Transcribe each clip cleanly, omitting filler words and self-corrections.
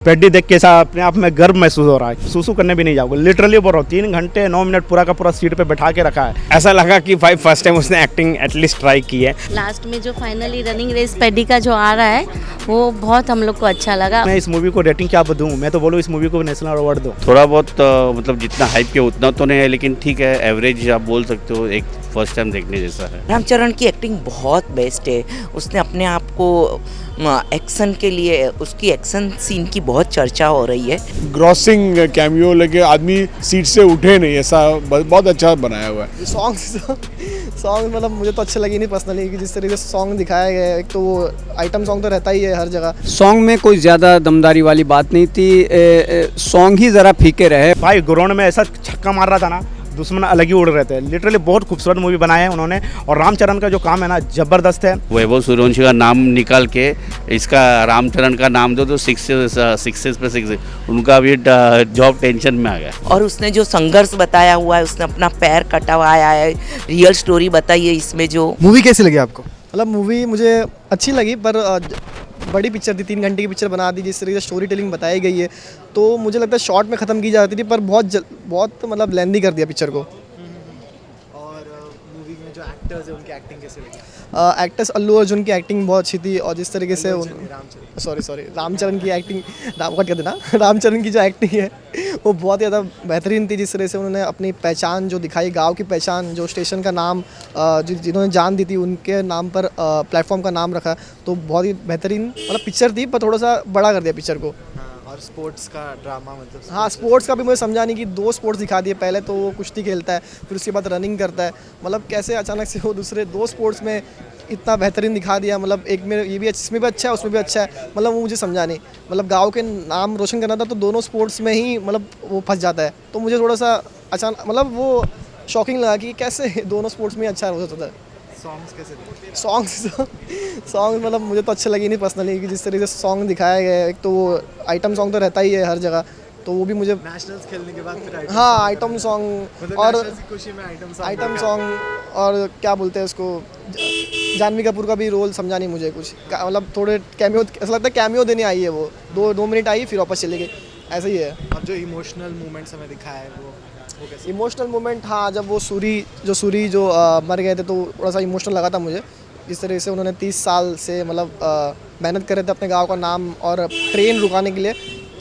Peddie देख के ऐसा अपने आप में गर्व महसूस हो रहा है। सुसु करने भी नहीं जाओगे, लिटरली बोल रहा हूँ। 3 घंटे 9 मिनट पूरा का पूरा सीट पे बैठा के रखा है। ऐसा लगा कि भाई फर्स्ट टाइम उसने एक्टिंग एटलीस्ट ट्राई की है। लास्ट में जो फाइनली रनिंग रेस पेडी का जो आ रहा है वो बहुत हम लोग को अच्छा लगा। मैं इस मूवी को रेटिंग क्या दूँ? मैं तो बोलूँ इस मूवी को नेशनल अवार्ड दो। थोड़ा बहुत मतलब जितना हाइप किया उतना तो नहीं है, लेकिन ठीक है, एवरेज आप बोल सकते हो, एक फर्स्ट टाइम देखने जैसा है। रामचरण की एक्टिंग बहुत बेस्ट है। उसने अपने आप को एक्शन के लिए, उसकी एक्शन सीन की बहुत चर्चा हो रही है। ग्रॉसिंग कैमियो लगे, आदमी सीट से उठे नहीं, ऐसा बहुत अच्छा बनाया हुआ है। सॉन्ग मतलब मुझे तो अच्छे लगे नहीं पर्सनली, कि जिस तरीके से सॉन्ग दिखाया गया है। एक तो वो आइटम सॉन्ग तो रहता ही है हर जगह। सॉन्ग में कोई ज़्यादा दमदारी वाली बात नहीं थी, सॉन्ग ही ज़रा फीके रहे। भाई ग्राउंड में ऐसा छक्का मार रहा था ना, दुश्मन अलग ही उड़ रहे थे। लिटरली बहुत खूबसूरत मूवी बनाया है उन्होंने। और रामचरण का जो काम है ना, जबरदस्त है। वैभव सूर्यवंशी का नाम निकाल के इसका रामचरण का नाम दो तो 6 पे 6 उनका भी जॉब टेंशन में आ गया। और उसने जो संघर्ष बताया हुआ है, उसने अपना पैर कटवाया है, रियल स्टोरी बताई है इसमें। जो मूवी कैसी लगी आपको? मतलब मूवी मुझे अच्छी लगी, पर बड़ी पिक्चर थी, 3 घंटे की पिक्चर बना दी। जिस तरीके से स्टोरी टेलिंग बताई गई है, तो मुझे लगता है शॉर्ट में ख़त्म की जाती थी, पर बहुत मतलब लेंदी कर दिया पिक्चर को। और मूवी में जो एक्टर्स है उनकी एक्टिंग कैसे लगी? एक्टर्स अल्लू अर्जुन की एक्टिंग बहुत अच्छी थी। और जिस तरीके से रामचरण की एक्टिंग, रामचरण की जो एक्टिंग है वो बहुत ही ज़्यादा बेहतरीन थी। जिस तरह से उन्होंने अपनी पहचान जो दिखाई, गांव की पहचान, जो स्टेशन का नाम जिन्होंने जान दी थी उनके नाम पर प्लेटफॉर्म का नाम रखा, तो बहुत ही बेहतरीन मतलब पिक्चर थी। पर थोड़ा सा बड़ा कर दिया पिक्चर को। और स्पोर्ट्स का ड्रामा मतलब हाँ, स्पोर्ट्स का भी मुझे समझा नहीं कि 2 स्पोर्ट्स दिखा दिए। पहले तो वो कुश्ती खेलता है, फिर उसके बाद रनिंग करता है। मतलब कैसे अचानक से वो दूसरे 2 स्पोर्ट्स में इतना बेहतरीन दिखा दिया। मतलब एक में ये भी इसमें भी अच्छा है, उसमें भी अच्छा है। मतलब वो मुझे समझा नहीं। मतलब गांव के नाम रोशन करना था, तो दोनों स्पोर्ट्स में ही मतलब वो फंस जाता है। तो मुझे थोड़ा सा अचानक मतलब वो शॉकिंग लगा कि कैसे दोनों स्पोर्ट्स में अच्छा हो सकता है। सॉन्ग्स कैसे थे? सॉन्ग मतलब मुझे तो अच्छे लगे नहीं पर्सनली, कि जिस तरीके से सॉन्ग दिखाया गया है। एक तो वो आइटम सॉन्ग तो रहता ही है हर जगह, तो वो भी मुझे नेशनल्स खेलने के बाद फिर आइटम सॉन्ग मतलब और नेशनल्स की खुशी में आइटम सॉन्ग और क्या बोलते हैं उसको, जानवी कपूर का भी रोल समझा नहीं मुझे कुछ। मतलब थोड़े कैमियो, ऐसा लगता है कैमियो देने आई है वो। 2 मिनट आई फिर वापस चले गए, ऐसा ही है। और जो इमोशनल मोमेंट्स हमें दिखाया है वो कैसे? इमोशनल मोमेंट, हाँ, जब वो सूरी जो मर गए थे, तो थोड़ा सा इमोशनल लगा था मुझे। जिस तरह से उन्होंने 30 साल से मतलब मेहनत कर रहे थे अपने गांव का नाम और ट्रेन रुकाने के लिए,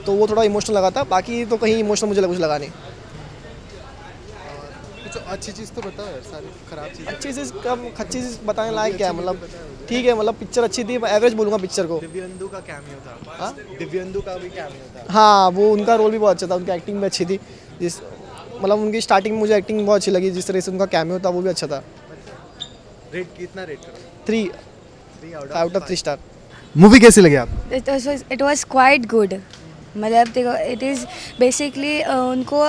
तो वो थोड़ा इमोशनल लगा था। बाकी तो कहीं इमोशनल मुझे कुछ लगा नहीं। कुछ अच्छी चीज़ तो बताओ यार, सारी खराब चीज़। अच्छी चीज़ बताने लायक क्या है? मतलब ठीक है, मतलब पिक्चर अच्छी थी, मैं एवरेज बोलूँगा पिक्चर को। दिव्यंदु का कैमियो था। दिव्यंदु का भी कैमियो था। हाँ, वो उनका रोल भी बहुत अच्छा था, उनकी एक्टिंग भी अच्छी थी। जिस मतलब उनकी स्टार्टिंग में मुझे एक्टिंग बहुत अच्छी लगी। जिस तरह से उनका कैमियो था वो भी अच्छा था। रेट कितना रेट करो? 3 आउट ऑफ 3 स्टार। मूवी कैसी लगी आप? It was quite good. मतलब देखो, इट इज़ बेसिकली उनको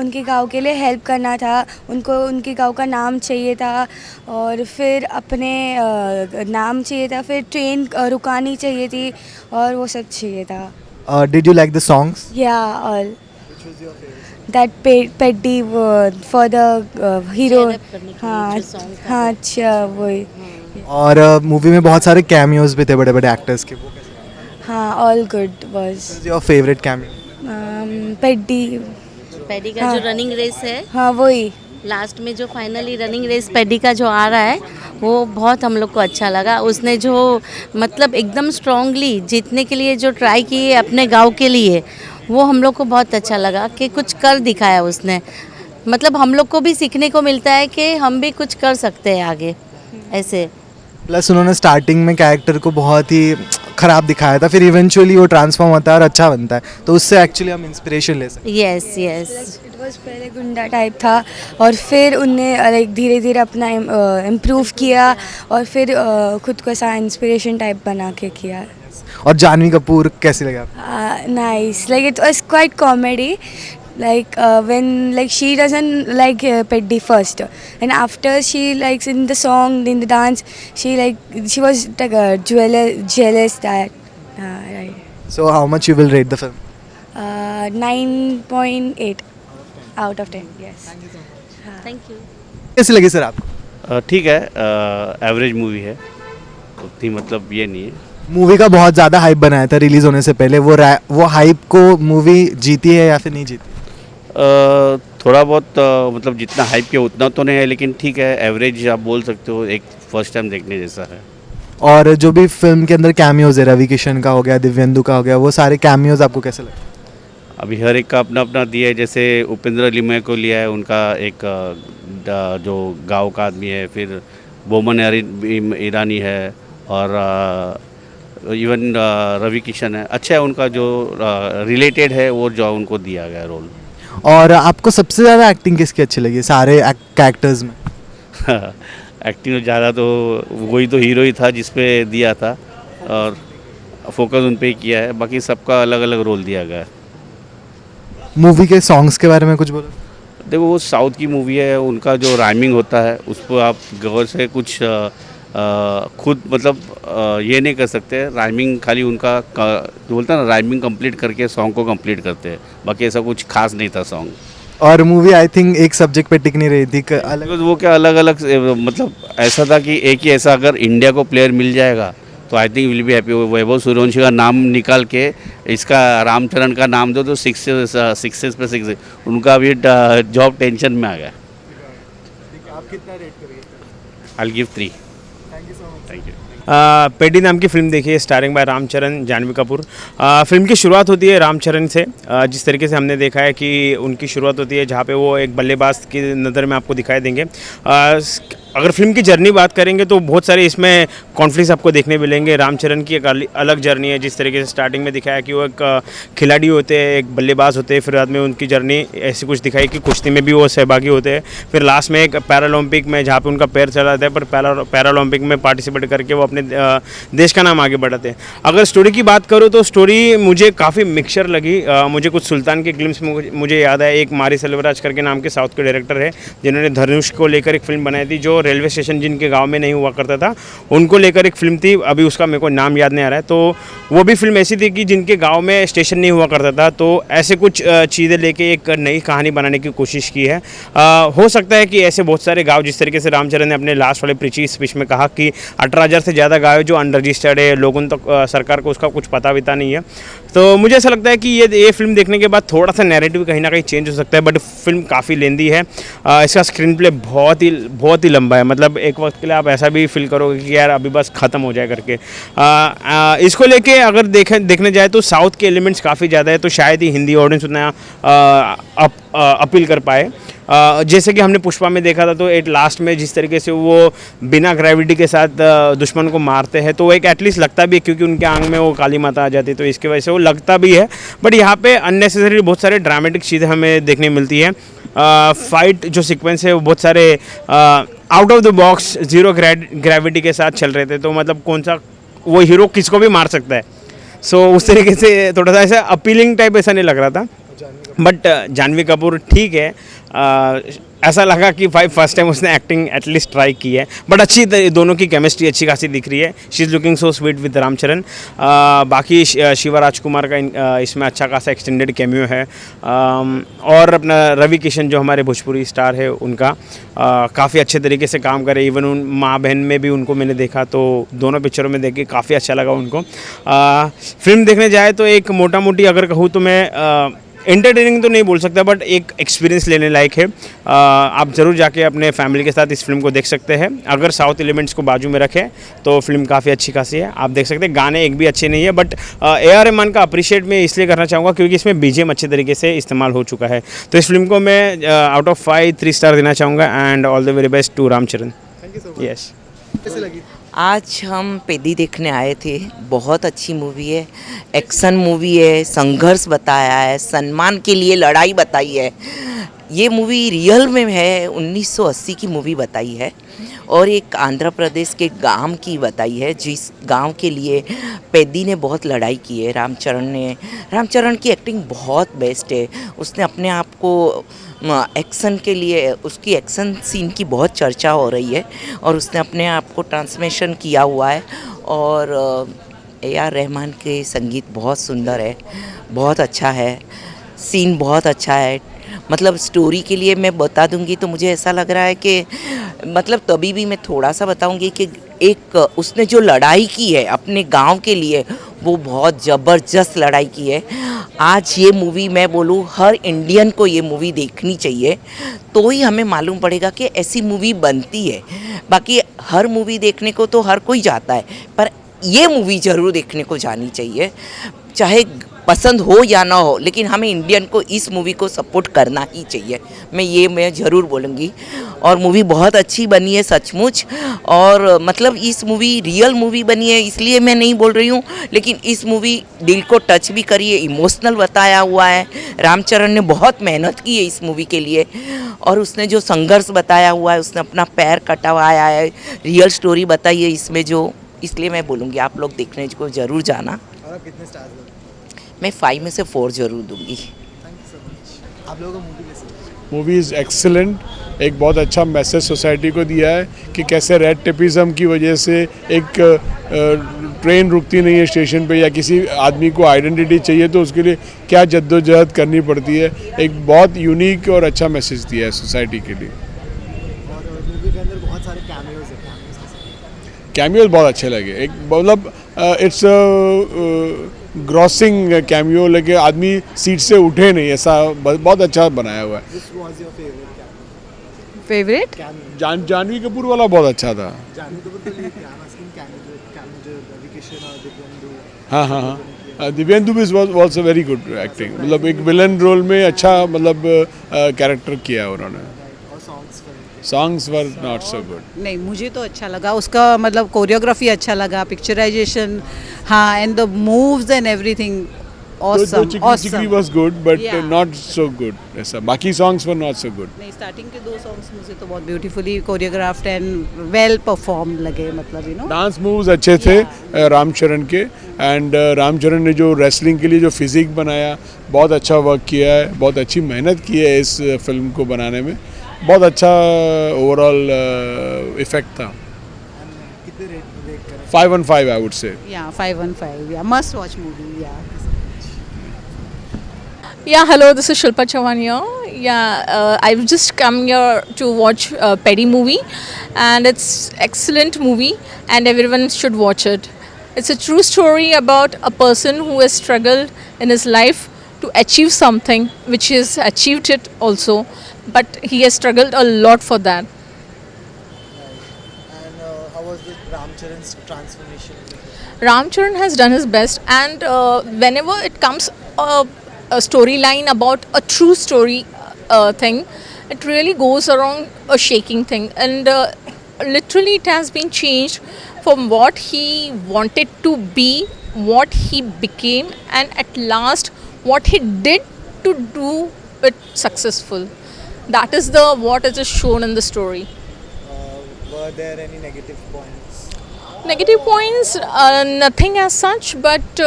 उनके गांव के लिए हेल्प करना था। उनको उनके गांव का नाम चाहिए था, और फिर अपने नाम चाहिए था, फिर ट्रेन रुकानी चाहिए थी, और वो सब चाहिए था। Did you like the songs? Yeah, all. Which was your favorite? That Peddi for the hero. हाँ, अच्छा वही। और मूवी में बहुत सारे कैमियोज भी थे बड़े बड़े एक्टर्स के, वो कैसे? हाँ, all good was. Your favourite cameo? Peddi का जो रनिंग रेस है, हाँ वही। लास्ट में जो फाइनली रनिंग रेस पेडी का जो आ रहा है वो बहुत हम लोग को अच्छा लगा। उसने जो मतलब एकदम स्ट्रांगली जीतने के लिए जो ट्राई की है अपने गांव के लिए, वो हम लोग को बहुत अच्छा लगा कि कुछ कर दिखाया उसने। मतलब हम लोग को भी सीखने को मिलता है कि हम भी कुछ कर सकते हैं आगे ऐसे। प्लस उन्होंने स्टार्टिंग में कैरेक्टर को बहुत ही ख़राब दिखाया था, फिर इवेंचुअली वो ट्रांसफॉर्म होता है और अच्छा बनता है, तो उससे एक्चुअली हम इंस्पिरेशन ले सकते हैं। यस। इट वाज पहले गुंडा टाइप था, और फिर उनने लाइक धीरे धीरे अपना इम्प्रूव किया, और फिर खुद को ऐसा इंस्पिरेशन टाइप बना के किया। और जानवी कपूर कैसी लगी आपको? Nice, like it was quite comedy. Like when like she doesn't like Peddi first, and after she likes in the song, in the dance, she was like jealous that right. So how much you will rate the film? 9.8 out of 10. Yes. Thank you. कैसी लगी sir आपको? ठीक है, average movie है, उतनी मतलब ये नहीं है। मूवी का बहुत ज़्यादा हाइप बनाया था रिलीज़ होने से पहले, वो हाइप को मूवी जीती है या फिर नहीं जीती? थोड़ा बहुत मतलब जितना हाइप किया उतना तो नहीं है, लेकिन ठीक है, एवरेज आप बोल सकते हो, एक फर्स्ट टाइम देखने जैसा है। और जो भी फिल्म के अंदर कैमियोज है, रवि किशन का हो गया, दिव्येंदु का हो गया, वो सारे कैमियोज आपको कैसे लगे? अभी हर एक का अपना अपना दिया है, जैसे उपेंद्र लिमय को लिया है, उनका एक जो गांव का आदमी है, फिर बोमन ईरानी है, और इवन रवि किशन है। अच्छा है, उनका जो रिलेटेड है वो जो उनको दिया गया रोल। और आपको सबसे ज़्यादा एक्टिंग किसकी अच्छी लगी सारे कैरेक्टर्स में? एक्टिंग ज़्यादा तो वही तो हीरो ही था जिस पे दिया था, और फोकस उन पे ही किया है, बाकी सबका अलग अलग रोल दिया गया है। मूवी के सॉन्ग्स के बारे में कुछ बोलो। देखो, वो साउथ की मूवी है, उनका जो राइमिंग होता है उस पर आप गौर से कुछ खुद मतलब ये नहीं कर सकते। राइमिंग खाली उनका जो बोलता है ना, राइमिंग कंप्लीट करके सॉन्ग को कंप्लीट करते हैं, बाकी ऐसा कुछ खास नहीं था सॉन्ग। और मूवी आई थिंक एक सब्जेक्ट पे टिक नहीं रही थी अलग, वो क्या अलग अलग मतलब ऐसा था कि एक ही ऐसा अगर इंडिया को प्लेयर मिल जाएगा तो I think will be happy. Vaibhav Suryavanshi का नाम निकाल के इसका रामचरण का नाम दो तो सिक्सेस पे सिक्स, उनका भी जॉब टेंशन में आ गया। आप कितना रेट करेंगे? I will give 3। Thank you. Peddi नाम की फ़िल्म देखी है, starring by Ram Charan, Janhvi Kapoor. Film की शुरुआत होती है रामचरण से। जिस तरीके से हमने देखा है कि उनकी शुरुआत होती है जहाँ पे वो एक बल्लेबाज की नज़र में आपको दिखाई देंगे। अगर फिल्म की जर्नी बात करेंगे तो बहुत सारे इसमें कॉन्फ्लिक्ट्स आपको देखने मिलेंगे। रामचरण की एक अलग जर्नी है, जिस तरीके से स्टार्टिंग में दिखाया कि वो एक खिलाड़ी होते हैं, एक बल्लेबाज होते हैं, फिर बाद में उनकी जर्नी ऐसी कुछ दिखाई कि कुश्ती में भी वो सहभागी होते हैं, फिर लास्ट में एक पैरालंपिक में जहाँ पे उनका पैर चला जाता है, पर पैरालंपिक में पार्टिसिपेट करके वो अपने देश का नाम आगे बढ़ाते हैं। अगर स्टोरी की बात करूँ तो स्टोरी मुझे काफ़ी मिक्सचर लगी। मुझे कुछ सुल्तान के ग्लिम्स में मुझे याद है, एक मारी सेल्वराज करके नाम के साउथ के डायरेक्टर है जिन्होंने धनुष को लेकर एक फिल्म बनाई थी, जो रेलवे स्टेशन जिनके गांव में नहीं हुआ करता था उनको लेकर एक फिल्म थी, अभी उसका मेरे को नाम याद नहीं आ रहा है। तो वो भी फिल्म ऐसी थी कि जिनके गांव में स्टेशन नहीं हुआ करता था, तो ऐसे कुछ चीज़ें लेके एक नई कहानी बनाने की कोशिश की है। हो सकता है कि ऐसे बहुत सारे गाँव, जिस तरीके से रामचरण ने अपने लास्ट वाले प्रीची स्पीच में कहा कि 18,000 से ज़्यादा गाँव जो अनरजिस्टर्ड है, लोगों तक सरकार को उसका कुछ पता विता नहीं है। तो मुझे ऐसा लगता है कि ये फिल्म देखने के बाद थोड़ा सा नैरेटिव कहीं ना कहीं चेंज हो सकता है, बट फिल्म काफ़ी लेंदी है। इसका स्क्रीन प्ले बहुत ही लंबा है, मतलब एक वक्त के लिए आप ऐसा भी फील करोगे कि यार अभी बस ख़त्म हो जाए करके। इसको लेके अगर देखने जाए तो साउथ के एलिमेंट्स काफ़ी ज़्यादा है, तो शायद ही हिंदी ऑडियंस उतना अपील कर पाए। जैसे कि हमने पुष्पा में देखा था, तो एट लास्ट में जिस तरीके से वो बिना ग्रेविटी के साथ दुश्मन को मारते हैं, तो वो एक एटलीस्ट लगता भी है, क्योंकि उनके आंग में वो काली माता आ जाती है, तो इसकी वजह से वो लगता भी है। बट यहाँ पे अननेसेसरी बहुत सारे ड्रामेटिक चीज़ें हमें देखने मिलती है। फाइट जो सीक्वेंस है वो बहुत सारे out of the box zero gravity के साथ चल रहे थे, तो मतलब कौन सा वो हीरो किसको भी मार सकता है। सो उस तरीके से थोड़ा सा ऐसा अपीलिंग टाइप ऐसा नहीं लग रहा था। बट जानवी कपूर ठीक है, ऐसा लगा कि भाई फर्स्ट टाइम उसने एक्टिंग एटलीस्ट ट्राई की है, बट अच्छी दोनों की केमिस्ट्री अच्छी खासी दिख रही है। She is looking so sweet with Ramcharan. बाकी शिवा राजकुमार का इसमें अच्छा खासा एक्सटेंडेड कैमियो है, और अपना रवि किशन जो हमारे भोजपुरी स्टार है उनका काफ़ी अच्छे तरीके से काम करे। इवन उन माँ बहन में भी उनको मैंने देखा, तो दोनों पिक्चरों में देख के काफ़ी अच्छा लगा उनको। फिल्म देखने जाए तो एक मोटा मोटी अगर कहूँ तो मैं एंटरटेनिंग तो नहीं बोल सकता, बट एक एक्सपीरियंस लेने लायक है। आप ज़रूर जाके अपने फैमिली के साथ इस फिल्म को देख सकते हैं। अगर साउथ एलिमेंट्स को बाजू में रखें तो फिल्म काफ़ी अच्छी खासी है, आप देख सकते हैं। गाने एक भी अच्छे नहीं है, बट AR रहमान का अप्रिशिएट मैं इसलिए करना चाहूँगा क्योंकि इसमें BGM अच्छे तरीके से इस्तेमाल हो चुका है। तो इस फिल्म को मैं आउट ऑफ 5 3 स्टार देना चाहूँगा। And all the very best to Ramcharan. Thank you so much. Yes. कैसे लगी? आज हम पेदी देखने आए थे, बहुत अच्छी मूवी है, एक्शन मूवी है, संघर्ष बताया है, सम्मान के लिए लड़ाई बताई है। ये मूवी रियल में है, 1980 की मूवी बताई है, और एक आंध्र प्रदेश के गांव की बताई है, जिस गांव के लिए पेदी ने बहुत लड़ाई की है। रामचरण की एक्टिंग बहुत बेस्ट है। उसने अपने आप को एक्शन के लिए, उसकी एक्शन सीन की बहुत चर्चा हो रही है, और उसने अपने आप को ट्रांसमेशन किया हुआ है। और AR रहमान के संगीत बहुत सुंदर है, बहुत अच्छा है, सीन बहुत अच्छा है। मतलब स्टोरी के लिए मैं बता दूंगी तो मुझे ऐसा लग रहा है कि मतलब तभी भी मैं थोड़ा सा बताऊंगी कि एक उसने जो लड़ाई की है अपने गांव के लिए, वो बहुत ज़बरदस्त लड़ाई की है। आज ये मूवी मैं बोलूँ हर इंडियन को ये मूवी देखनी चाहिए, तो ही हमें मालूम पड़ेगा कि ऐसी मूवी बनती है। बाकी हर मूवी देखने को तो हर कोई जाता है, पर ये मूवी ज़रूर देखने को जानी चाहिए, चाहे पसंद हो या ना हो, लेकिन हमें इंडियन को इस मूवी को सपोर्ट करना ही चाहिए। मैं ज़रूर बोलूँगी। और मूवी बहुत अच्छी बनी है सचमुच, और मतलब इस मूवी रियल मूवी बनी है इसलिए मैं नहीं बोल रही हूँ, लेकिन इस मूवी दिल को टच भी करी है, इमोशनल बताया हुआ है। रामचरण ने बहुत मेहनत की है इस मूवी के लिए, और उसने जो संघर्ष बताया हुआ है, उसने अपना पैर कटवाया है, रियल स्टोरी बताई है इसमें जो, इसलिए मैं बोलूँगी आप लोग देखने को ज़रूर जाना। और आप कितने स्टार्स दोगे? मैं 5 में से 4 ज़रूर दूँगी। Thank you so much. आप लोगों को मूवी कैसी लगी? मूवी इज़ एक्सीलेंट, एक बहुत अच्छा मैसेज सोसाइटी को दिया है कि कैसे रेड टेपिज्म की वजह से एक ट्रेन रुकती नहीं है स्टेशन पे, या किसी आदमी को आइडेंटिटी चाहिए तो उसके लिए क्या जद्दोजहद करनी पड़ती है। एक बहुत यूनिक और अच्छा मैसेज दिया है सोसाइटी के लिए। और मूवी के अंदर बहुत सारे कैमियोज हैं, कैमियोज कैसे? कैमियोज बहुत अच्छे लगे। एक मतलब इट्स ग्रॉसिंग कैमियो लगे, आदमी सीट से उठे नहीं, ऐसा बहुत अच्छा बनाया हुआ है। Which was your favorite cameo? Favourite Cameo. Janhvi Kapoor वाला बहुत अच्छा था। जानवी कपूर के लिए I'm asking cameo जो रवि किशन और दिव्येंदु। हाँ, दिव्येंदु भी was a very good acting, मतलब एक विलन रोल में अच्छा मतलब कैरेक्टर किया उन्होंने। और songs were not so good. नहीं, मुझे तो अच्छा लगा उसका, मतलब कोरियोग्राफी अच्छा लगा, पिक्चराइजेशन, हाँ, and the moves and everything awesome Chikiri was good but Yeah. Not so good, ऐसा। बाकी songs were not so good. नहीं, स्टार्टिंग के 2 सॉन्ग्स मुझे तो बहुत beautifully choreographed and well perform लगे, मतलब डांस मूव्स अच्छे थे रामचरण के, एंड रामचरण ने जो रेसलिंग के लिए जो फिजिक बनाया, बहुत अच्छा वर्क किया है, बहुत अच्छी मेहनत की है इस फिल्म को बनाने में, बहुत अच्छा ओवरऑल इफेक्ट था। कितने रेट करें? 5/5 आई वुड से। या 5/5, या मस्ट वॉच मूवी, या Yeah, hello, this is Shilpa Chavan here. Yeah, I've just come here to watch Petty movie, and it's excellent movie and everyone should watch it. It's a true story about a person who has struggled in his life to achieve something, which he has achieved it also, but he has struggled a lot for that. And how was the Ramcharan's transformation? Ramcharan has done his best, and whenever it comes a storyline about a true story thing, it really goes around a shaking thing, and literally it has been changed from what he wanted to be, what he became, and at last what he did to do it successful. That is the what is shown in the story. Were there any negative points? Negative points, nothing as such, but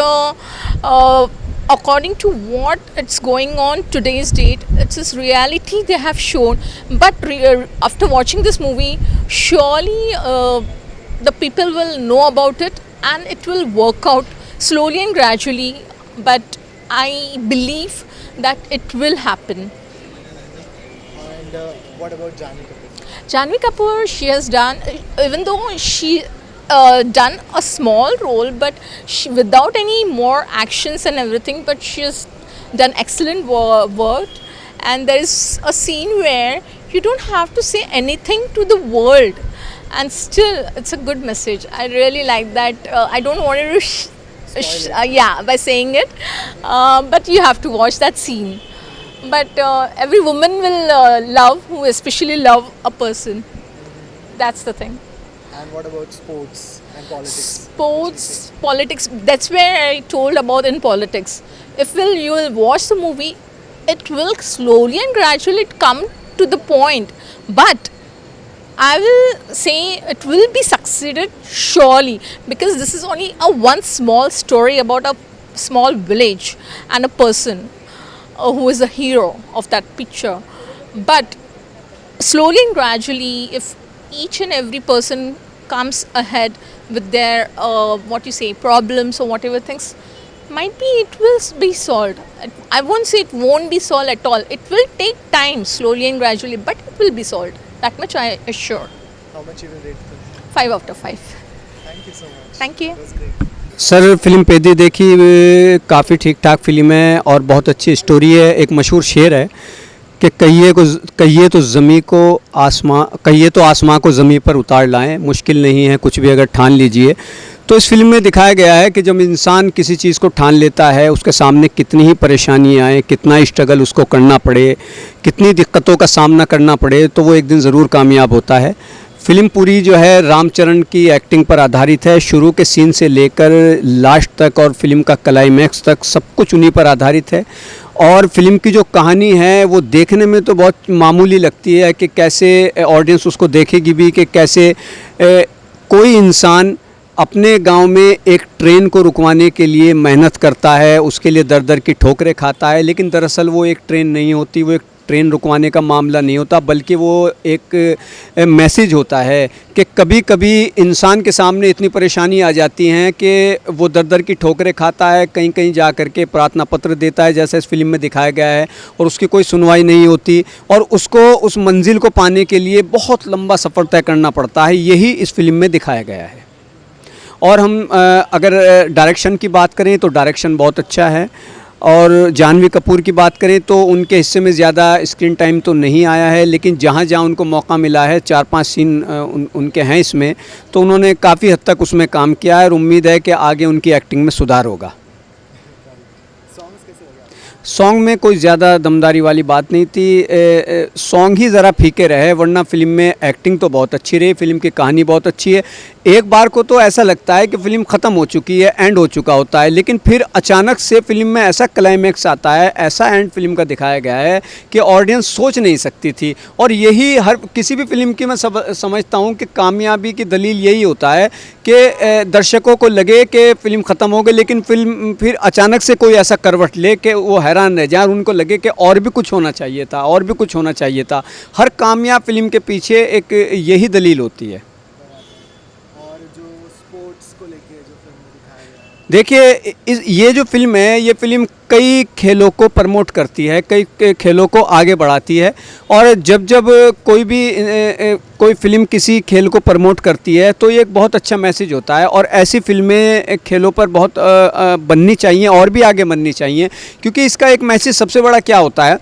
according to what it's going on today's date, it's this reality they have shown. But after watching this movie, surely the people will know about it, and it will work out slowly and gradually. But I believe that it will happen. And what about Janvi Kapoor? Janvi Kapoor, she has done, even though she done a small role, but she, without any more actions and everything, but she has done excellent work. And there is a scene where you don't have to say anything to the world, and still it's a good message. I really like that. I don't want to yeah, by saying it, but you have to watch that scene. But every woman will love, who especially love a person. That's the thing. And what about sports and politics? Sports, politics, that's where I told about in politics. If you will watch the movie, it will slowly and gradually come to the point. But I will say it will be succeeded surely, because this is only a one small story about a small village and a person who is the hero of that picture. But slowly and gradually, if each and every person comes ahead with their what you say, problems or whatever things, might be it will be solved. I won't say it won't be solved at all. It will take time, slowly and gradually, but it will be solved. That much I assure. How much you will rate 5 out of 5. Thank you so much Thank you. Sir film पेदी देखी, काफ़ी ठीक ठाक film है और बहुत अच्छी story है। एक मशहूर शेर है कि कहिए तो आसमां को ज़मीं पर उतार लाएं, मुश्किल नहीं है कुछ भी अगर ठान लीजिए। तो इस फिल्म में दिखाया गया है कि जब इंसान किसी चीज़ को ठान लेता है, उसके सामने कितनी ही परेशानियाँ आएँ, कितना स्ट्रगल उसको करना पड़े, कितनी दिक्कतों का सामना करना पड़े, तो वो एक दिन ज़रूर कामयाब होता है। फिल्म पूरी जो है रामचरण की एक्टिंग पर आधारित है, शुरू के सीन से लेकर लास्ट तक और फिल्म का क्लाइमैक्स तक सब कुछ उन्हीं पर आधारित है। और फिल्म की जो कहानी है वो देखने में तो बहुत मामूली लगती है कि कैसे ऑडियंस उसको देखेगी भी कि कैसे कोई इंसान अपने गांव में एक ट्रेन को रुकवाने के लिए मेहनत करता है, उसके लिए दर दर की ठोकरें खाता है, लेकिन दरअसल वो एक ट्रेन नहीं होती, वो एक ट्रेन रुकवाने का मामला नहीं होता, बल्कि वो एक मैसेज होता है कि कभी कभी इंसान के सामने इतनी परेशानी आ जाती हैं कि वो दर दर की ठोकरें खाता है, कहीं कहीं जा कर के प्रार्थना पत्र देता है जैसा इस फिल्म में दिखाया गया है, और उसकी कोई सुनवाई नहीं होती और उसको उस मंजिल को पाने के लिए बहुत लंबा सफ़र तय करना पड़ता है। यही इस फिल्म में दिखाया गया है। और हम अगर डायरेक्शन की बात करें तो डायरेक्शन बहुत अच्छा है, और जानवी कपूर की बात करें तो उनके हिस्से में ज़्यादा स्क्रीन टाइम तो नहीं आया है, लेकिन जहाँ जहाँ उनको मौका मिला है 4-5 सीन उनके हैं इसमें, तो उन्होंने काफ़ी हद तक उसमें काम किया है और उम्मीद है कि आगे उनकी एक्टिंग में सुधार होगा। सॉन्ग में कोई ज़्यादा दमदारी वाली बात नहीं थी, सॉन्ग ही ज़रा फीके रहे, वरना फिल्म में एक्टिंग तो बहुत अच्छी रही, फिल्म की कहानी बहुत अच्छी है। एक बार को तो ऐसा लगता है कि फ़िल्म ख़त्म हो चुकी है, एंड हो चुका होता है, लेकिन फिर अचानक से फिल्म में ऐसा क्लाइमैक्स आता है, ऐसा एंड फिल्म का दिखाया गया है कि ऑडियंस सोच नहीं सकती थी। और यही हर किसी भी फिल्म की मैं समझता हूँ कि कामयाबी की दलील यही होता है कि दर्शकों को लगे कि फ़िल्म ख़त्म हो गई, लेकिन फिल्म फिर अचानक से कोई ऐसा करवट ले कि वो हैरान रह जाए, उनको लगे कि और भी कुछ होना चाहिए था, और भी कुछ होना चाहिए था। हर कामयाब फिल्म के पीछे एक यही दलील होती है। और जो स्पोर्ट्स को लेके जो फिल्म में दिखाया गया है, देखिए ये जो फिल्म है, ये फिल्म कई खेलों को प्रमोट करती है, कई खेलों को आगे बढ़ाती है, और जब जब कोई फिल्म किसी खेल को प्रमोट करती है तो ये एक बहुत अच्छा मैसेज होता है। और ऐसी फिल्में खेलों पर बहुत बननी चाहिए और भी आगे बननी चाहिए, क्योंकि इसका एक मैसेज सबसे बड़ा क्या होता है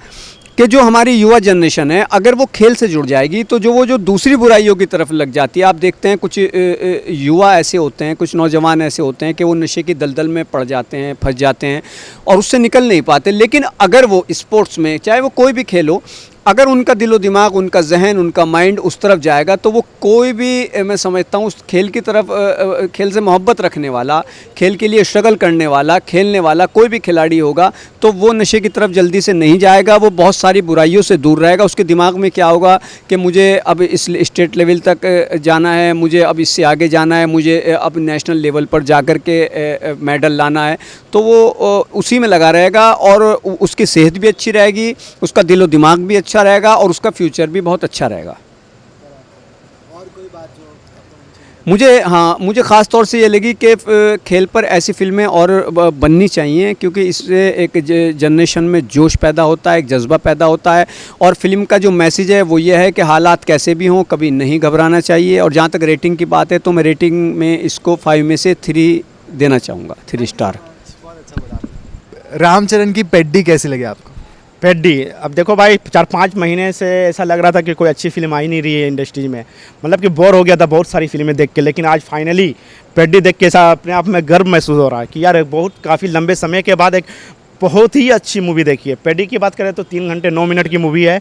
कि जो हमारी युवा जनरेशन है, अगर वो खेल से जुड़ जाएगी तो जो दूसरी बुराइयों की तरफ लग जाती है। आप देखते हैं कुछ युवा ऐसे होते हैं, कुछ नौजवान ऐसे होते हैं कि वो नशे की दलदल में पड़ जाते हैं, फंस जाते हैं और उससे निकल नहीं पाते। लेकिन अगर वो स्पोर्ट्स में, चाहे वो कोई भी खेल हो, अगर उनका दिलो दिमाग, उनका जहन, उनका माइंड उस तरफ जाएगा तो वो कोई भी, मैं समझता हूँ, उस खेल की तरफ, खेल से मोहब्बत रखने वाला, खेल के लिए स्ट्रगल करने वाला, खेलने वाला कोई भी खिलाड़ी होगा तो वो नशे की तरफ जल्दी से नहीं जाएगा, वो बहुत सारी बुराइयों से दूर रहेगा। उसके दिमाग में क्या होगा कि मुझे अब इस स्टेट लेवल तक जाना है, मुझे अब इससे आगे जाना है, मुझे अब नेशनल लेवल पर जा कर के मेडल लाना है, तो वो उसी में लगा रहेगा और उसकी सेहत भी अच्छी रहेगी, उसका दिलो दिमाग भी अच्छा रहेगा और उसका फ्यूचर भी बहुत अच्छा रहेगा। और कोई बात जो मुझे ख़ास तौर से ये लगी कि खेल पर ऐसी फिल्में और बननी चाहिए, क्योंकि इससे एक जनरेशन में जोश पैदा होता है, एक जज्बा पैदा होता है, और फिल्म का जो मैसेज है वो ये है कि हालात कैसे भी हों कभी नहीं घबराना चाहिए। और जहाँ तक रेटिंग की बात है तो मैं रेटिंग में इसको 5 में से 3 देना चाहूँगा, 3 स्टार। रामचरण की पेड्डी कैसी लगी आपको? पेड्डी, अब देखो भाई 4-5 महीने से ऐसा लग रहा था कि कोई अच्छी फिल्म आ ही नहीं रही है इंडस्ट्री में, मतलब कि बोर हो गया था बहुत सारी फिल्में देख के, लेकिन आज फाइनली पेड्डी देख के ऐसा अपने आप में गर्व महसूस हो रहा है कि यार काफ़ी लंबे समय के बाद एक बहुत ही अच्छी मूवी देखी है। पेड्डी की बात करें तो 3 घंटे 9 मिनट की मूवी है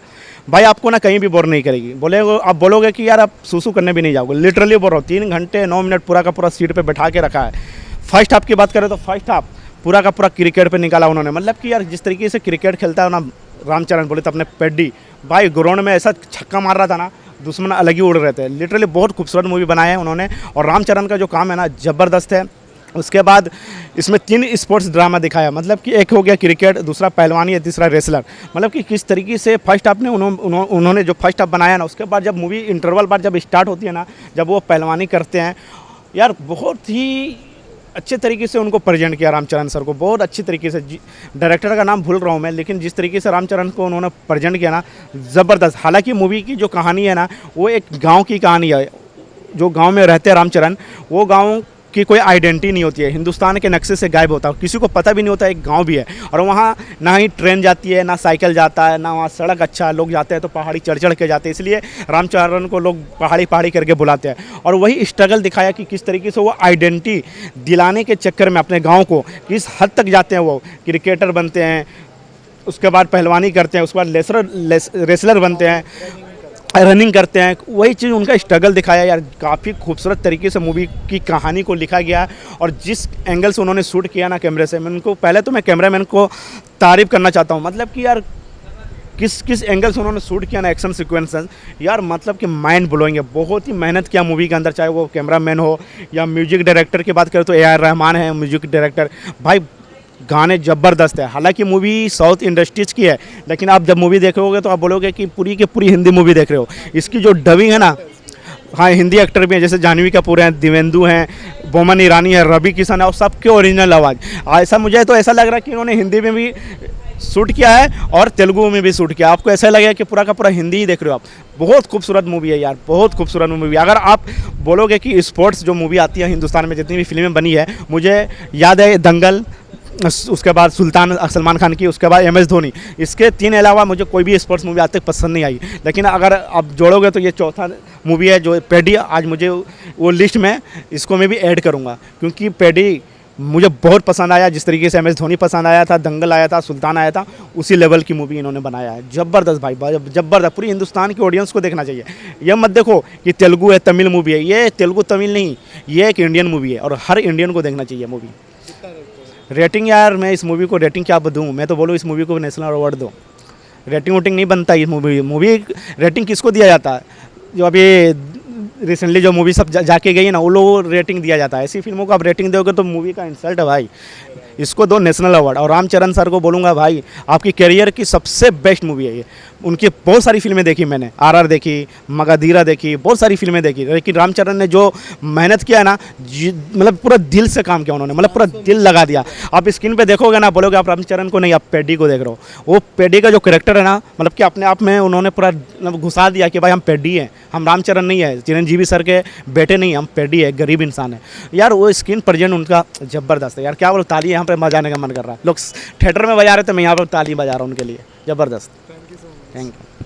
भाई, आपको ना कहीं भी बोर नहीं करेगी। आप बोलोगे कि यार आप सूसू करने भी नहीं जाओगे, लिटरली बोर हो। 3 घंटे 9 मिनट पूरा का पूरा सीट पर बैठा के रखा है। फर्स्ट हाफ की बात करें तो फर्स्ट हाफ पूरा का पूरा क्रिकेट पे निकाला उन्होंने, मतलब कि यार जिस तरीके से क्रिकेट खेलता है ना रामचरण, बोले तो अपने पेड्डी भाई ग्राउंड में ऐसा छक्का मार रहा था ना, दुश्मन अलग ही उड़ रहे थे। लिटरली बहुत खूबसूरत मूवी बनाया है उन्होंने, और रामचरण का जो काम है ना ज़बरदस्त है। उसके बाद इसमें 3 स्पोर्ट्स ड्रामा दिखाया, मतलब कि एक हो गया क्रिकेट, दूसरा पहलवानी है, तीसरा रेसलर। मतलब कि किस तरीके से फर्स्ट हाफ ने उन्होंने जो फर्स्ट हाफ बनाया ना, उसके बाद जब मूवी इंटरवल बाद जब स्टार्ट होती है ना, जब वो पहलवानी करते हैं, यार बहुत ही अच्छे तरीके से उनको प्रेजेंट किया रामचरण सर को, बहुत अच्छी तरीके से। डायरेक्टर का नाम भूल रहा हूँ मैं, लेकिन जिस तरीके से रामचरण को उन्होंने प्रेजेंट किया ना, ज़बरदस्त। हालांकि मूवी की जो कहानी है ना, वो एक गांव की कहानी है, जो गांव में रहते हैं रामचरण, वो गांव की कोई आइडेंटिटी नहीं होती है, हिंदुस्तान के नक्शे से गायब होता है, किसी को पता भी नहीं होता एक गांव भी है। और वहाँ ना ही ट्रेन जाती है, ना साइकिल जाता है, ना वहाँ सड़क अच्छा है, लोग जाते हैं तो पहाड़ी चढ़ चढ़ के जाते हैं, इसलिए रामचरण को लोग पहाड़ी पहाड़ी करके बुलाते हैं। और वही स्ट्रगल दिखाया कि किस तरीके से वो आइडेंटिटी दिलाने के चक्कर में अपने गाँव को किस हद तक जाते हैं, वो क्रिकेटर बनते हैं, उसके बाद पहलवानी करते हैं, उसके बाद रेसलर बनते हैं, रनिंग करते हैं। वही चीज़ उनका स्ट्रगल दिखाया यार, काफ़ी खूबसूरत तरीके से मूवी की कहानी को लिखा गया है। और जिस एंगल से उन्होंने शूट किया ना कैमरे से, मैं उनको पहले तो मैं कैमरामैन को तारीफ़ करना चाहता हूँ, मतलब कि यार किस एंगल से उन्होंने शूट किया ना एक्शन सीक्वेंसेस, यार मतलब कि माइंड ब्लोइंग है। बहुत ही मेहनत किया मूवी के अंदर, चाहे वो कैमरामैन हो या म्यूजिक डायरेक्टर की बात करें तो AR रहमान है म्यूजिक डायरेक्टर। भाई गाने ज़बरदस्त है। हालांकि मूवी साउथ इंडस्ट्रीज की है, लेकिन आप जब मूवी देखोगे तो आप बोलोगे कि पूरी की पूरी हिंदी मूवी देख रहे हो। इसकी जो डबिंग है ना, हाँ हिंदी एक्टर भी हैं, जैसे जानवी कपूर हैं, दिवेंदु हैं, बोमन ईरानी है, रवि किशन है, और सबके ओरिजिनल आवाज़। ऐसा मुझे तो ऐसा लग रहा है कि इन्होंने हिंदी में भी शूट किया है और तेलुगु में भी शूट किया। आपको ऐसा लगेगा कि पूरा का पूरा हिंदी ही देख रहे हो आप। बहुत खूबसूरत मूवी है यार, बहुत खूबसूरत मूवी। अगर आप बोलोगे कि स्पोर्ट्स जो मूवी आती है हिंदुस्तान में, जितनी भी फिल्में बनी है, मुझे याद है दंगल, उसके बाद सुल्तान सलमान खान की, उसके बाद MS धोनी, इसके 3 अलावा मुझे कोई भी स्पोर्ट्स मूवी आज तक पसंद नहीं आई। लेकिन अगर आप जोड़ोगे तो ये चौथा मूवी है जो पेडी, आज मुझे वो लिस्ट में इसको मैं भी ऐड करूँगा, क्योंकि पेडी मुझे बहुत पसंद आया। जिस तरीके से MS धोनी पसंद आया था, दंगल आया था, सुल्तान आया था, उसी लेवल की मूवी इन्होंने बनाया है। ज़बरदस्त भाई, ज़बरदस्त। पूरी हिंदुस्तान की ऑडियंस को देखना चाहिए। यह मत देखो कि तेलुगु है, तमिल मूवी है, ये तेलुगु तमिल नहीं, ये एक इंडियन मूवी है और हर इंडियन को देखना चाहिए मूवी। रेटिंग यार, मैं इस मूवी को रेटिंग क्या दूँ, मैं तो बोलूँ इस मूवी को नेशनल अवार्ड दो। रेटिंग वोटिंग नहीं बनता ये मूवी रेटिंग किसको दिया जाता है? जो अभी रिसेंटली जो मूवी सब जाके गई है ना, वो लोग रेटिंग दिया जाता है। ऐसी फिल्मों को आप रेटिंग दोगे तो मूवी का इंसल्ट है भाई। इसको दो नेशनल अवार्ड। और रामचरण सर को बोलूँगा भाई, आपकी करियर की सबसे बेस्ट मूवी है ये। उनकी बहुत सारी फिल्में देखी मैंने, RR देखी, मगाधीरा देखी, बहुत सारी फिल्में देखी, लेकिन रामचरण ने जो मेहनत किया है ना, मतलब पूरा दिल से काम किया उन्होंने, मतलब पूरा दिल लगा दिया। आप स्क्रीन पे देखोगे ना, बोलोगे आप रामचरण को नहीं, आप पेडी को देख रहे हो। वो पेडी का जो कैरेक्टर है ना, मतलब कि अपने आप में उन्होंने पूरा मतलब घुसा दिया कि भाई हम पेडी हैं, हम रामचरण नहीं है, चिरंजीवी सर के बेटे नहीं, हम पेडी है, गरीब इंसान है यार। वो स्क्रीन प्रेजेंट उनका ज़बरदस्त है यार। क्या बोलो, ताली यहाँ पे बजाने का मन कर रहा है। लोग थिएटर में बजा रहे थे, मैं यहाँ पर ताली बजा रहा हूँ उनके लिए। ज़बरदस्त। Thank you.